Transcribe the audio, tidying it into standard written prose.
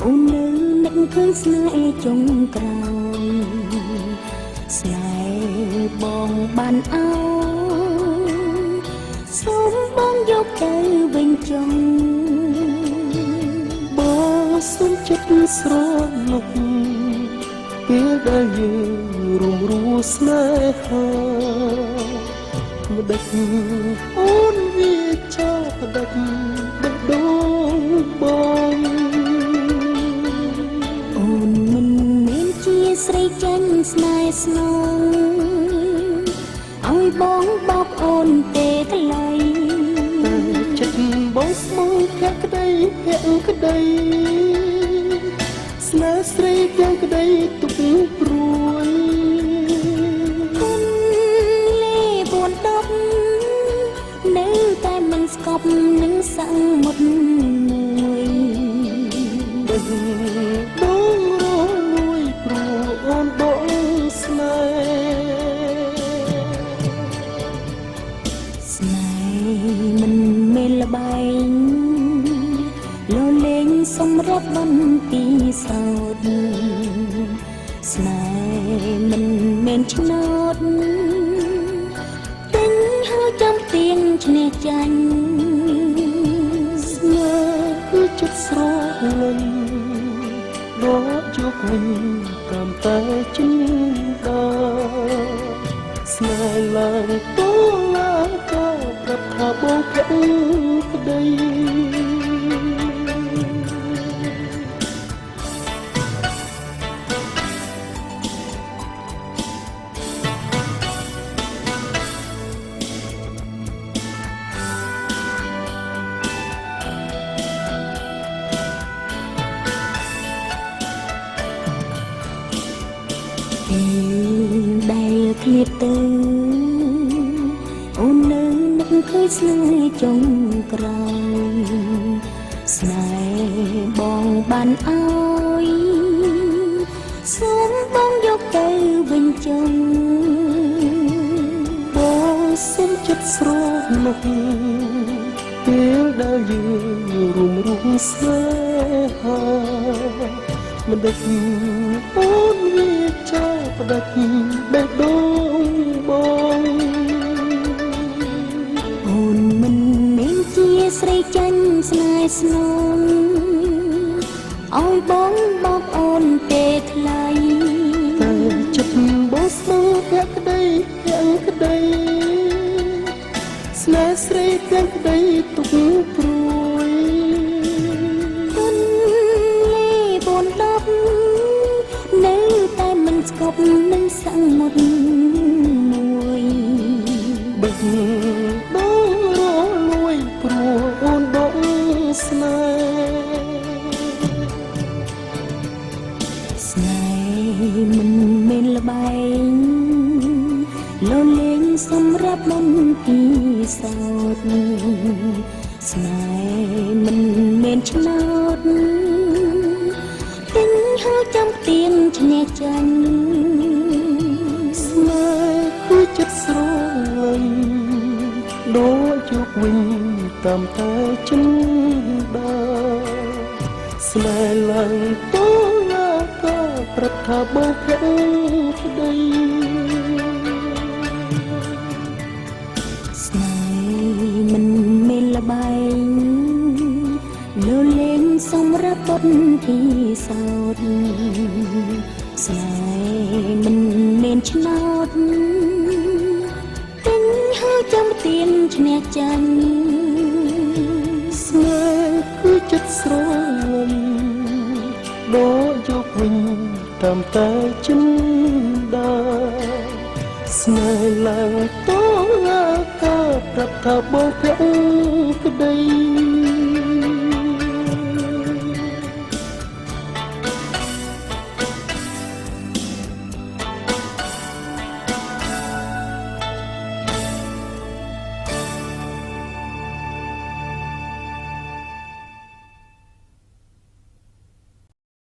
អូននៅនឹកឃើញស្នេហ៍ចុងក្រោយស្នេហ៍បងបានអោយសូមបងយកទៅវិញចុងបងសូមចិត្តស្រលុកពេលដែលយើងរួមរស់ស្នេហាម្ដេចអូនវាចាប់ផ្ដាច់បេះដូងបងអូនមិនមែនជាស្រីចាញ់ស្នេហ៍ស្នងឲ្យបងបោកអូនទេថ្លៃតែចិត្តបងស្មោះភក្តីភក្តីស្នេហ៍ស្រីទាំងក្តីទុកព្រួយគុណលេ410នៅតែមិនស្កប់នឹងសង្មុតមួយដឹងបងរលួយព្រោះអូនបងស្នេហ៍ស្នេហ៍មិនមែនល្បែងលលេងសម្រាប់បន្ទីសោតស្នេហ៍មិនមែនឆ្នោតទិញហើយចាំទៀងឈ្នះចាញ់ស្នេហ៍គឺចិត្តស្រលាញ់ដល់ជោគវិញតាមតែចិនដាស្នេហ៍ឡើងតឡាក៏ប្រាប់ថាបងភក្តីដែលឃ្លាតទៅអូននៅនឹកឃើញស្នេហ៍ចុងក្រោយស្នេហ៍បងបានអោយសូមបងយកទៅវិញចុងបងសូមចិត្តស្រលុកពេលដែលយើងរួមរស់ស្នេហាមិនដេចអូនវាចាប់ផ្ដាច់បេះដូងបងអូនមិនមែនជាស្រីចាញ់ស្នេហ៍ស្នងឲ្យបងបោកអូនទេថ្លៃតែចិត្តបងស្មោះភក្តីភក្តីស្នេហ៍ស្រីទាំងក្តីទុកព្រួយគុណលេ410នៅតែមិនស្កប់នឹងសង្មុតមួយបេះដូងរលួយព្រោះអូនបងស្នេហ៍ស្នេហ៍មិនមែនល្បែងលលេងសម្រាប់បន្ទីសោតស្នេហ៍មិនមែនឆ្នោតទិញហើយចាំទៀងឈ្នះចាញ់ស្នេហ៍គឺចិត្តស្រលាញ់ដូចជោគវិញតាមតែចិនដាស្នេហ៍ឡើងតឡាក៏ប្រាប់ថាបងភក្តីស្នេហ៍មិនមែនល្បែងលលេងសម្រាប់បន្ទីសោតស្នេហ៍មិនមែនឆ្នោតទិញហើយចាំទៀងឈ្នះចាញ់ស្នេហ៍គឺចិត្តស្រលាញ់ដូចយកវិញតាមតែចិនដាស្នេហ៍ឡើងតឡាក៏ប្រាប់ថាបងភក្តី